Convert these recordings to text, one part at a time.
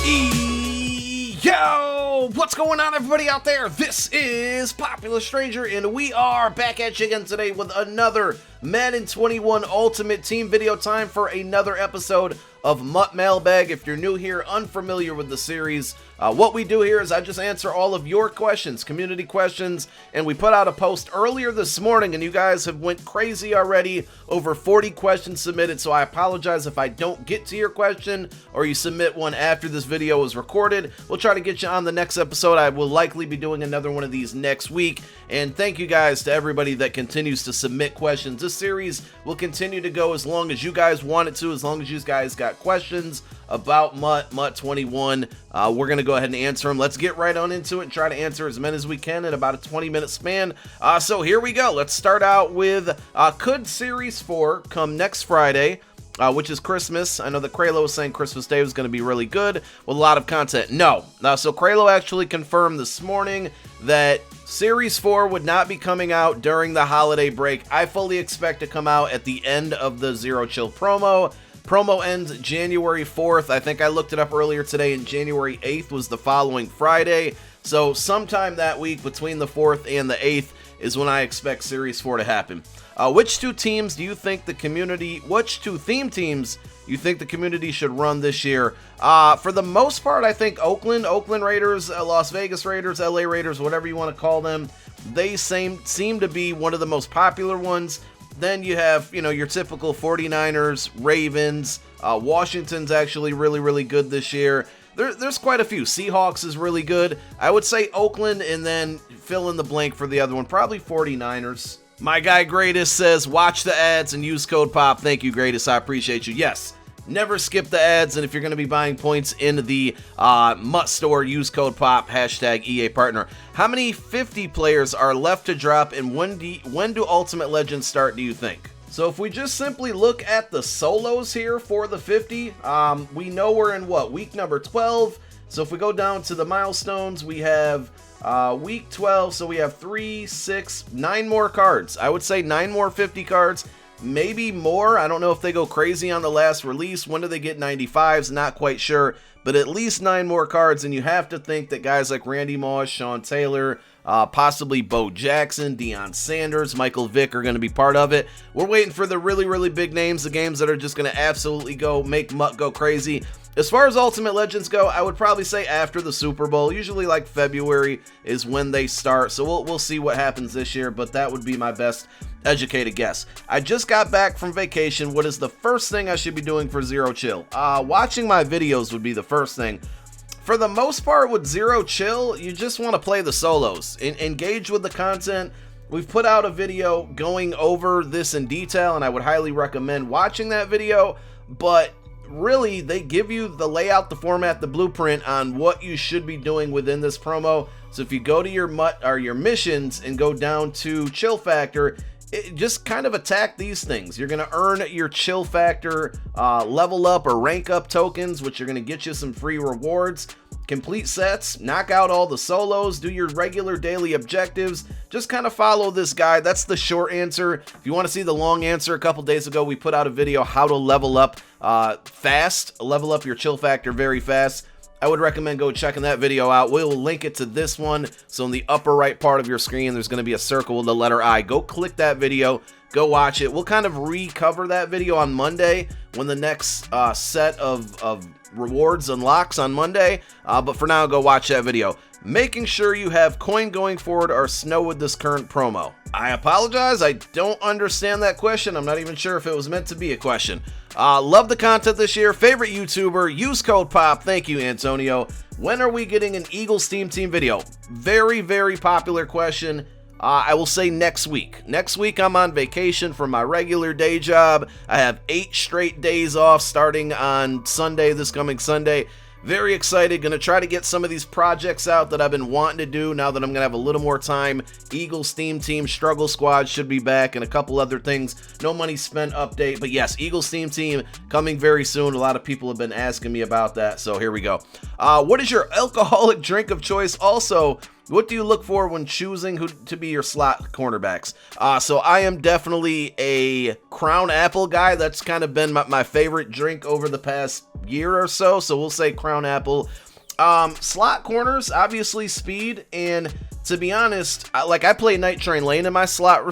Yo, what's going on, everybody out there? This is Popular Stranger, and we are back at you again today with another Madden 21 Ultimate Team video. Time for another episode of MUT Mailbag. If you're new here, unfamiliar with the series, what we do here is I just answer all of your questions, community questions, and we put out a post earlier this morning, and you guys have went crazy already. Over 40 questions submitted, so I apologize if I don't get to your question or you submit one after this video is recorded. We'll try to get you on the next episode. I will likely be doing another one of these next week, and thank you guys to everybody that continues to submit questions. This series will continue to go as long as you guys want it to, as long as you guys got questions about MUT 21. We're going to go ahead and answer them. Let's get right on into it and try to answer as many as we can in about a 20-minute span. So here we go. Let's start out with, could Series 4 come next Friday, which is Christmas? I know that Kralo was saying Christmas Day was going to be really good with a lot of content. No. So Kralo actually confirmed this morning that Series 4 would not be coming out during the holiday break. I fully expect to come out at the end of the Zero Chill promo. Promo ends January 4th. I think I looked it up earlier today, and January 8th was the following Friday. So sometime that week between the 4th and the 8th is when I expect Series 4 to happen. Which two theme teams you think the community should run this year? For the most part, I think Oakland Raiders, Las Vegas Raiders, LA Raiders, whatever you want to call them, they seem to be one of the most popular ones. Then you have, your typical 49ers, Ravens, Washington's actually really, really good this year. There's quite a few. Seahawks is really good. I would say Oakland, and then fill in the blank for the other one, probably 49ers. My guy Greatest says, watch the ads and use code POP. Thank you, Greatest. I appreciate you. Yes. Never skip the ads, and if you're going to be buying points in the MUT store, use code POP, hashtag EA Partner. How many 50 players are left to drop, and when do Ultimate Legends start, do you think? So if we just simply look at the solos here for the 50, we know we're in week number 12. So if we go down to the milestones, we have week 12, so we have 3, 6, 9 more cards. I would say 9 more 50 cards. Maybe more. I don't know if they go crazy on the last release. When do they get 95s? Not quite sure. But at least 9 more cards, and you have to think that guys like Randy Moss, Sean Taylor, possibly Bo Jackson, Deion Sanders, Michael Vick are going to be part of it. We're waiting for the really, really big names, the games that are just going to absolutely make MUT go crazy. As far as Ultimate Legends go, I would probably say after the Super Bowl. Usually like February is when they start, so we'll see what happens this year, but that would be my best educated guess. I just got back from vacation. What is the first thing I should be doing for Zero Chill? Watching my videos would be the first thing. For the most part with Zero Chill, you just want to play the solos. Engage with the content. We've put out a video going over this in detail, and I would highly recommend watching that video, but really, they give you the layout, the format, the blueprint on what you should be doing within this promo. So if you go to your MUT or your missions and go down to Chill Factor, just kind of attack these things. You're going to earn your Chill Factor level up or rank up tokens, which are going to get you some free rewards. Complete sets, knock out all the solos, do your regular daily objectives. Just kind of follow this guide. That's the short answer. If you want to see the long answer, a couple days ago we put out a video how to level up fast, level up your Chill Factor very fast. I would recommend go checking that video out. We'll link it to this one. So in the upper right part of your screen, there's going to be a circle with the letter I. Go click that video. Go watch it. We'll kind of recover that video on Monday when the next set of rewards unlocks on Monday. But for now, go watch that video. Making sure you have coin going forward or snow with this current promo. I apologize. I don't understand that question. I'm not even sure if it was meant to be a question. Love the content this year. Favorite YouTuber. Use code POP. Thank you, Antonio. When are we getting an Eagles team video? Very, very popular question. I will say next week. Next week, I'm on vacation from my regular day job. I have 8 straight days off starting on Sunday, this coming Sunday. Very excited. Going to try to get some of these projects out that I've been wanting to do now that I'm going to have a little more time. Eagles Team Struggle Squad should be back, and a couple other things. No money spent update. But yes, Eagles Team coming very soon. A lot of people have been asking me about that, so here we go. What is your alcoholic drink of choice? Also, What do you look for when choosing who to be your slot cornerbacks? So I am definitely a Crown Apple guy. That's kind of been my favorite drink over the past year or so. So we'll say Crown Apple. Slot corners, obviously speed, and to be honest, I play Night Train Lane in my slot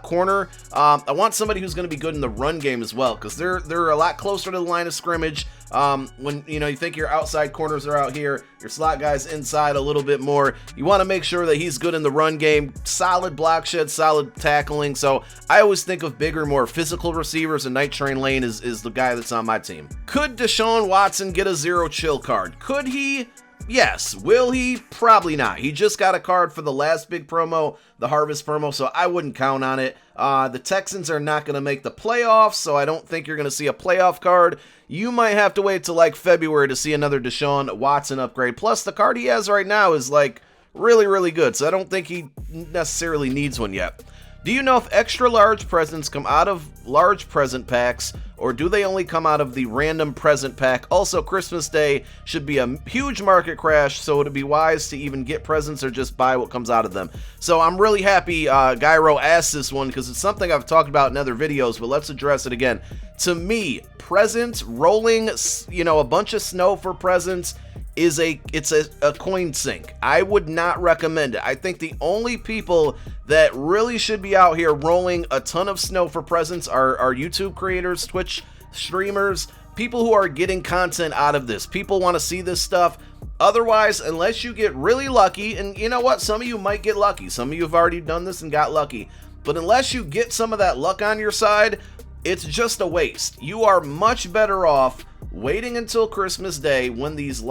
corner. I want somebody who's going to be good in the run game as well, because they're a lot closer to the line of scrimmage. When you think your outside corners are out here, your slot guy's inside a little bit more. You want to make sure that he's good in the run game, solid block shed, solid tackling. So I always think of bigger, more physical receivers, and Night Train Lane is the guy that's on my team. Could Deshaun Watson get a zero chill card? Could he? Yes. Will he? Probably not. He just got a card for the last big promo, the Harvest promo, so I wouldn't count on it. The Texans are not going to make the playoffs, so I don't think you're going to see a playoff card. You might have to wait till like February to see another Deshaun Watson upgrade. Plus, the card he has right now is like really, really good, so I don't think he necessarily needs one yet. Do you know if extra large presents come out of large present packs, or do they only come out of the random present pack? Also, Christmas Day should be a huge market crash, so it'd be wise to even get presents or just buy what comes out of them. So I'm really happy Gyro asked this one, because it's something I've talked about in other videos, but let's address it again. To me, presents, rolling, a bunch of snow for presents, it's a coin sink. I would not recommend it. I think the only people that really should be out here rolling a ton of snow for presents are YouTube creators, Twitch streamers, people who are getting content out of this. People want to see this stuff. Otherwise, unless you get really lucky, and you know what? Some of you might get lucky. Some of you have already done this and got lucky. But unless you get some of that luck on your side, it's just a waste. You are much better off waiting until Christmas Day when these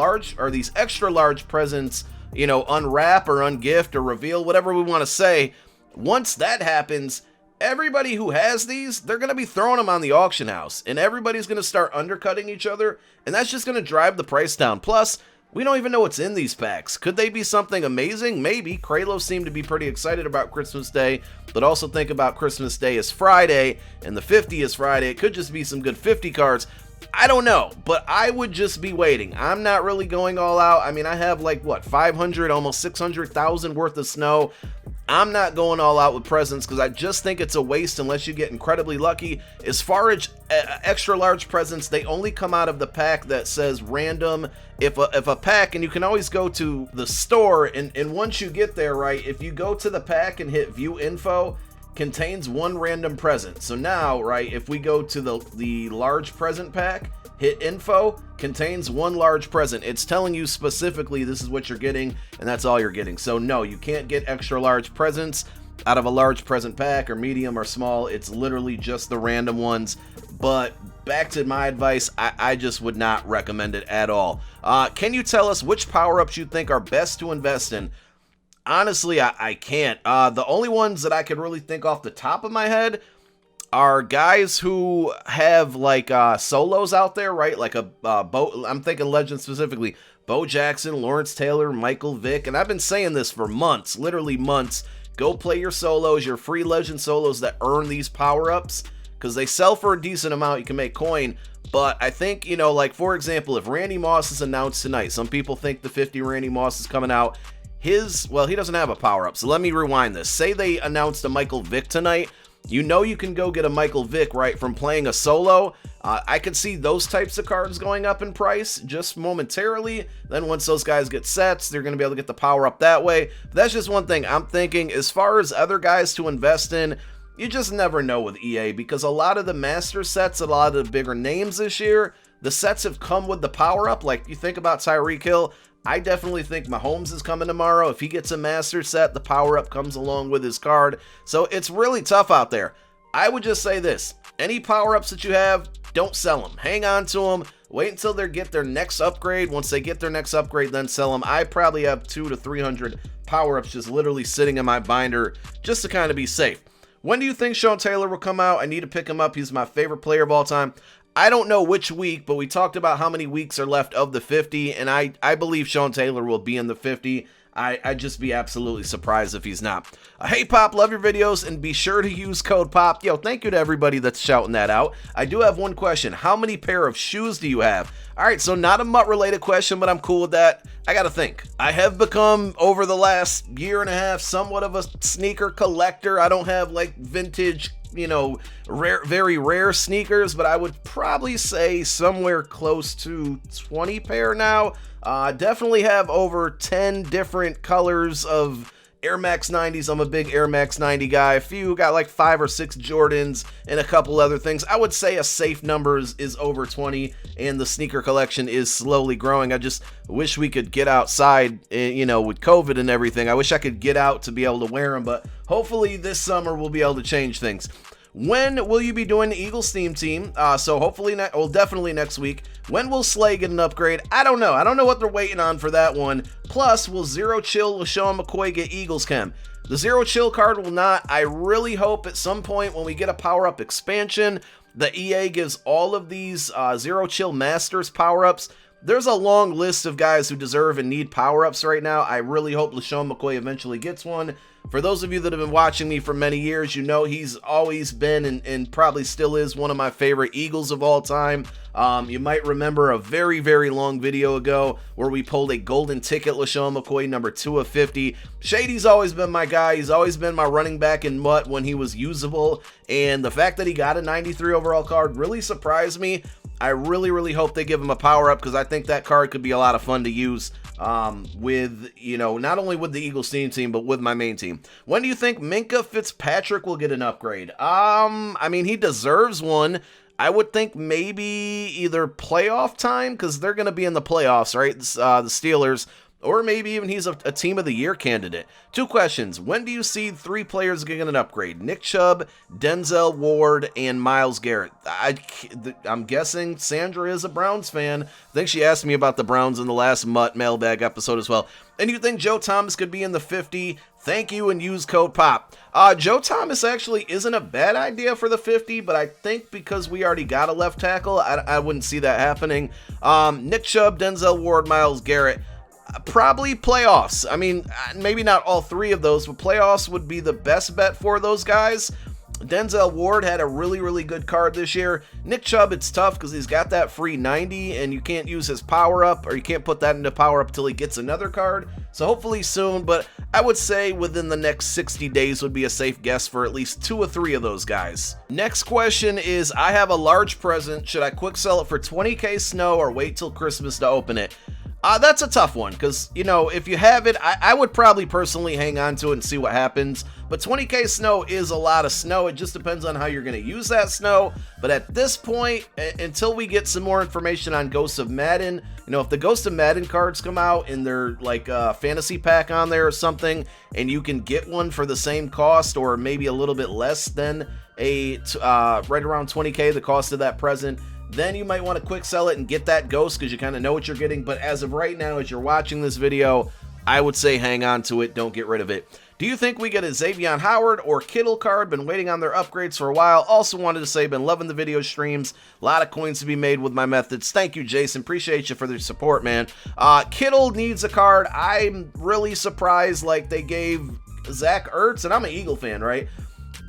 extra large presents, unwrap or ungift or reveal, whatever we want to say. Once that happens, everybody who has these, they're going to be throwing them on the auction house, and everybody's going to start undercutting each other, and that's just going to drive the price down. Plus, we don't even know what's in these packs. Could they be something amazing? Maybe. Kralo seemed to be pretty excited about Christmas Day, but also think about Christmas Day as Friday, and the 50 is Friday. It could just be some good 50 cards. I don't know, but I would just be waiting. I'm not really going all out. I mean, I have 500, almost 600,000 worth of snow. I'm not going all out with presents because I just think it's a waste unless you get incredibly lucky. As far as extra large presents, they only come out of the pack that says random. If a pack, and you can always go to the store, and once you get there, right, if you go to the pack and hit view info, contains one random present. So now, right, if we go to the large present pack, hit info, contains one large present. It's telling you specifically this is what you're getting, and that's all you're getting. So no, you can't get extra large presents out of a large present pack or medium or small. It's literally just the random ones. But back to my advice, I just would not recommend it at all. Can you tell us which power-ups you think are best to invest in? Honestly, I can't. The only ones that I could really think off the top of my head are guys who have solos out there, right? Like I'm thinking Legend specifically. Bo Jackson, Lawrence Taylor, Michael Vick, and I've been saying this for months, literally months. Go play your solos, your free Legend solos that earn these power-ups, because they sell for a decent amount. You can make coin. But I think, for example, if Randy Moss is announced tonight, some people think the 50 Randy Moss is coming out. He doesn't have a power-up, so let me rewind this. Say they announced a Michael Vick tonight. You can go get a Michael Vick, right, from playing a solo. I could see those types of cards going up in price just momentarily. Then once those guys get sets, they're going to be able to get the power-up that way. But that's just one thing I'm thinking. As far as other guys to invest in, you just never know with EA, because a lot of the master sets, a lot of the bigger names this year, the sets have come with the power-up. Like, you think about Tyreek Hill. I definitely think Mahomes is coming tomorrow. If he gets a master set, the power-up comes along with his card. So it's really tough out there. I would just say this. Any power-ups that you have, don't sell them. Hang on to them. Wait until they get their next upgrade. Once they get their next upgrade, then sell them. I probably have 200 to 300 power-ups just literally sitting in my binder just to kind of be safe. When do you think Sean Taylor will come out? I need to pick him up. He's my favorite player of all time. I don't know which week, but we talked about how many weeks are left of the 50, and I believe Sean Taylor will be in the 50. I'd just be absolutely surprised if he's not. Hey Pop, love your videos, and be sure to use code POP. Yo, thank you to everybody that's shouting that out. I do have one question. How many pair of shoes do you have? All right, so not a MUT related question, but I'm cool with that. I gotta think. I have become, over the last year and a half, somewhat of a sneaker collector. I don't have like vintage, you know, very rare sneakers, but I would probably say somewhere close to 20 pair now. Definitely have over 10 different colors of Air Max 90s. I'm a big Air Max 90 guy. A few, got like 5 or 6 Jordans and a couple other things. I would say a safe number is over 20, and the sneaker collection is slowly growing. I just wish we could get outside, you know, with COVID and everything. I wish I could get out to be able to wear them, but hopefully this summer we'll be able to change things. When will you be doing the Eagles theme team? So hopefully, definitely next week. When will Slay get an upgrade? I don't know. I don't know what they're waiting on for that one. Plus, will Zero Chill, LaShawn McCoy get Eagles Chem? The Zero Chill card will not. I really hope at some point when we get a power-up expansion, the EA gives all of these Zero Chill Masters power-ups. There's a long list of guys who deserve and need power-ups right now. I really hope LaShawn McCoy eventually gets one. For those of you that have been watching me for many years, you know he's always been and probably still is one of my favorite Eagles of all time. You might remember a very, very long video ago where we pulled a golden ticket LaShawn McCoy, number 2 of 50. Shady's always been my guy. He's always been my running back in MUT when he was usable. And the fact that he got a 93 overall card really surprised me. I really, really hope they give him a power-up because I think that card could be a lot of fun to use with, you know, not only with the Eagles team, but with my main team. When do you think Minkah Fitzpatrick will get an upgrade? I mean, he deserves one. I would think maybe either playoff time, because they're going to be in the playoffs, right? The Steelers. Or maybe even he's a Team of the Year candidate. 2 questions. When do you see 3 players getting an upgrade? Nick Chubb, Denzel Ward, and Myles Garrett. I'm guessing Sandra is a Browns fan. I think she asked me about the Browns in the last MUT Mailbag episode as well. And you think Joe Thomas could be in the 50? Thank you, and use code POP. Joe Thomas actually isn't a bad idea for the 50, but I think because we already got a left tackle, I wouldn't see that happening. Nick Chubb, Denzel Ward, Myles Garrett. Probably playoffs. I mean, maybe not all 3 of those, but playoffs would be the best bet for those guys. Denzel Ward had a really, really good card this year. Nick Chubb, it's tough because he's got that free 90, and you can't use his power-up, or you can't put that into power-up until he gets another card. So hopefully soon, but I would say within the next 60 days would be a safe guess for at least 2 or 3 of those guys. Next question is, I have a large present. Should I quick sell it for 20k snow or wait till Christmas to open it? That's a tough one because, you know, if you have it, I would probably personally hang on to it and see what happens. But 20k snow is a lot of snow. It just depends on how you're going to use that snow. But at this point, until we get some more information on Ghosts of Madden, you know, if the Ghost of Madden cards come out and they're like a fantasy pack on there or something, and you can get one for the same cost or maybe a little bit less than right around 20k, the cost of that present, then you might want to quick sell it and get that ghost because you kind of know what you're getting. But as of right now, as you're watching this video, I would say hang on to it. Don't get rid of it. Do you think we get a Xavier Howard or Kittle card? Been waiting on their upgrades for a while. Also wanted to say, been loving the video streams. A lot of coins to be made with my methods. Thank you, Jason. Appreciate you for the support, man. Kittle needs a card. I'm really surprised, like, they gave Zach Ertz, and I'm an Eagle fan, right?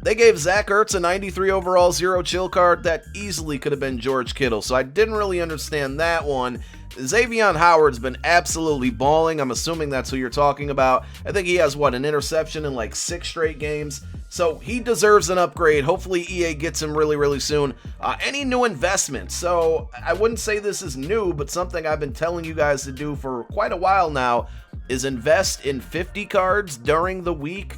They gave Zach Ertz a 93 overall Zero Chill card that easily could have been George Kittle, so I didn't really understand that one. Xavier Howard's been absolutely balling. I'm assuming that's who you're talking about. I think he has, what, an interception in like 6 straight games. So he deserves an upgrade. Hopefully EA gets him really, really soon. Any new investments? So I wouldn't say this is new, but something I've been telling you guys to do for quite a while now is invest in 50 cards during the week.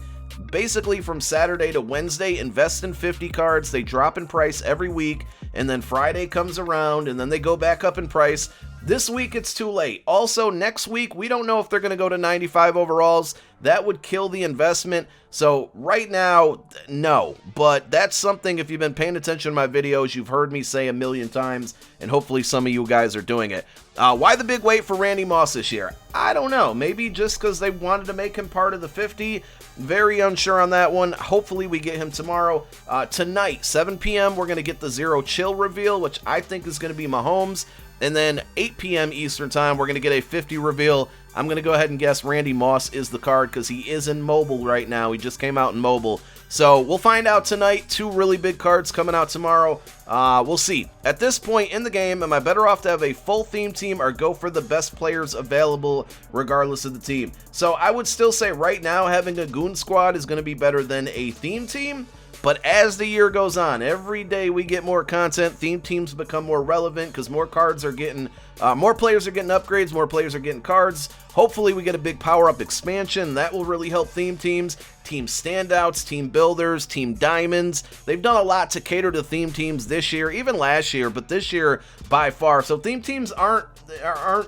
Basically from Saturday to Wednesday, invest in 50 cards. They drop in price every week, and then Friday comes around, and then they go back up in price. This week, it's too late. Also, next week, we don't know if they're going to go to 95 overalls. That would kill the investment. So right now, no. But that's something, if you've been paying attention to my videos, you've heard me say a million times, and hopefully some of you guys are doing it. Why the big wait for Randy Moss this year? I don't know. Maybe just because they wanted to make him part of the 50. Very unsure on that one. Hopefully we get him tomorrow. Tonight, 7 p.m., we're going to get the Zero Chill reveal, which I think is going to be Mahomes. And then 8 p.m. Eastern time, we're going to get a 50 reveal. I'm going to go ahead and guess Randy Moss is the card because he is in mobile right now. He just came out in mobile. So we'll find out tonight. 2 really big cards coming out tomorrow. We'll see. At this point in the game, am I better off to have a full theme team or go for the best players available regardless of the team? So I would still say right now having a goon squad is going to be better than a theme team. But as the year goes on, every day we get more content, theme teams become more relevant because more cards are getting, more players are getting upgrades, more players are getting cards. Hopefully we get a big power-up expansion. That will really help theme teams, team standouts, team builders, team diamonds. They've done a lot to cater to theme teams this year, even last year, but this year by far. So theme teams aren't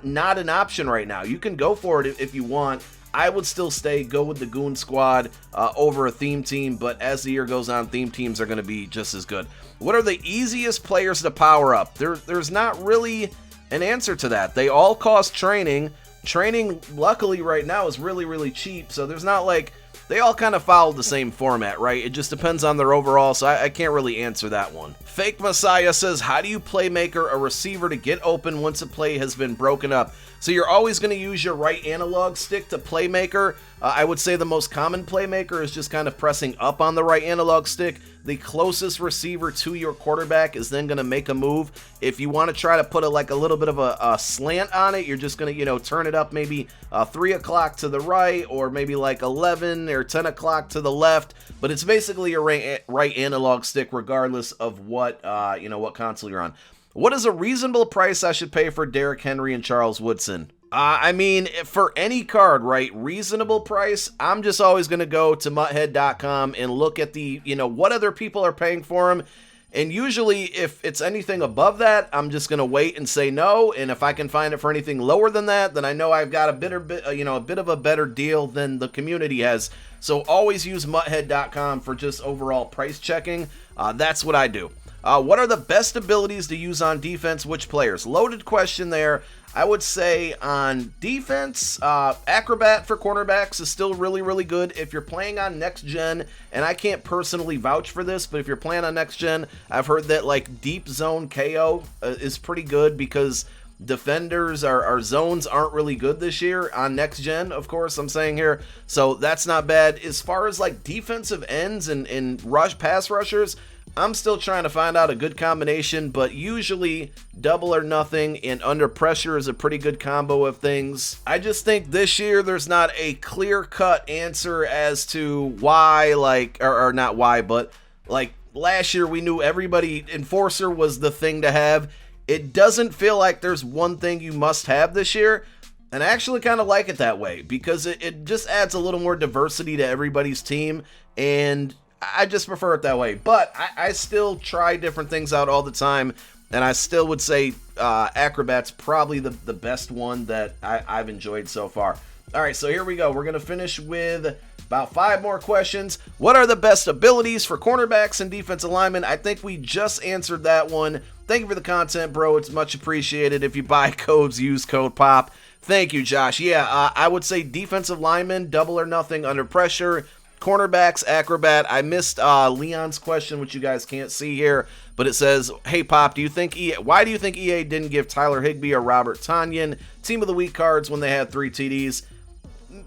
not an option right now. You can go for it if you want. I would still go with the Goon Squad over a theme team, but as the year goes on, theme teams are going to be just as good. What are the easiest players to power up? There's not really an answer to that. They all cost training. Training, luckily, right now is really, really cheap, so there's not like... They all kind of follow the same format, right? It just depends on their overall, so I can't really answer that one. Fake Messiah says, how do you playmaker a receiver to get open once a play has been broken up? So you're always going to use your right analog stick to playmaker. I would say the most common playmaker is just kind of pressing up on the right analog stick. The closest receiver to your quarterback is then going to make a move. If you want to try to put a little bit of a slant on it, you're just going to, turn it up maybe 3 o'clock to the right, or maybe like 11 or 10 o'clock to the left. But it's basically your right analog stick regardless of what console you're on. What is a reasonable price I should pay for Derrick Henry and Charles Woodson? I mean, for any card, right, reasonable price, I'm just always going to go to muthead.com and look at the, what other people are paying for them. And usually, if it's anything above that, I'm just going to wait and say no. And if I can find it for anything lower than that, then I know I've got a bit of a better deal than the community has. So always use muthead.com for just overall price checking. That's what I do. What are the best abilities to use on defense? Which players? Loaded question there. I would say on defense, Acrobat for cornerbacks is still really, really good. If you're playing on next gen, and I can't personally vouch for this, but if you're playing on next gen, I've heard that like deep zone KO is pretty good because defenders, our zones aren't really good this year on next gen, of course, I'm saying here. So that's not bad. As far as like defensive ends and pass rushers, I'm still trying to find out a good combination, but usually double or nothing and under pressure is a pretty good combo of things. I just think this year there's not a clear-cut answer as to why, or not why, but like last year we knew everybody, Enforcer was the thing to have. It doesn't feel like there's one thing you must have this year, and I actually kind of like it that way because it just adds a little more diversity to everybody's team, and I just prefer it that way. But I still try different things out all the time, and I still would say Acrobat's probably the best one that I've enjoyed so far. All right, so here we go. We're going to finish with about 5 more questions. What are the best abilities for cornerbacks and defensive linemen? I think we just answered that one. Thank you for the content, bro. It's much appreciated. If you buy codes, use code POP. Thank you, Josh. Yeah, I would say defensive linemen, double or nothing under pressure. Cornerbacks, Acrobat. I missed Leon's question, which you guys can't see here, but it says, hey, Pop, why do you think EA didn't give Tyler Higbee or Robert Tonyan Team of the Week cards when they had 3 TDs?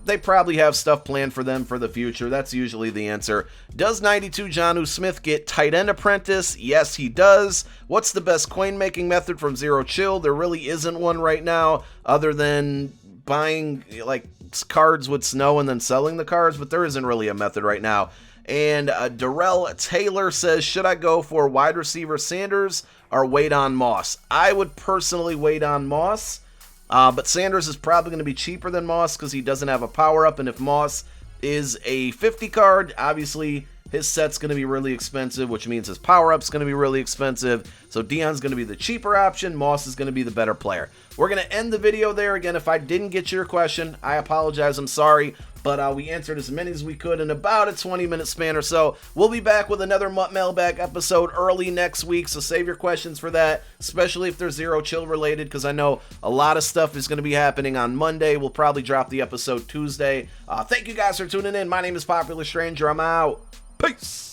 They probably have stuff planned for them for the future. That's usually the answer. Does 92 Jonnu Smith get tight end apprentice? Yes, he does. What's the best coin making method from Zero Chill? There really isn't one right now other than buying like cards with snow and then selling the cards, but there isn't really a method right now. And Darrell Taylor says, should I go for wide receiver Sanders or wait on Moss? I would personally wait on Moss, but Sanders is probably going to be cheaper than Moss because he doesn't have a power-up, and if Moss is a 50 card, obviously his set's going to be really expensive, which means his power-up's going to be really expensive. So Dion's going to be the cheaper option. Moss is going to be the better player. We're going to end the video there. Again, if I didn't get your question, I apologize. I'm sorry. But we answered as many as we could in about a 20-minute span or so. We'll be back with another MUT Mailbag episode early next week, so save your questions for that, especially if they're Zero Chill related, because I know a lot of stuff is going to be happening on Monday. We'll probably drop the episode Tuesday. Thank you guys for tuning in. My name is Popular Stranger. I'm out. Peace.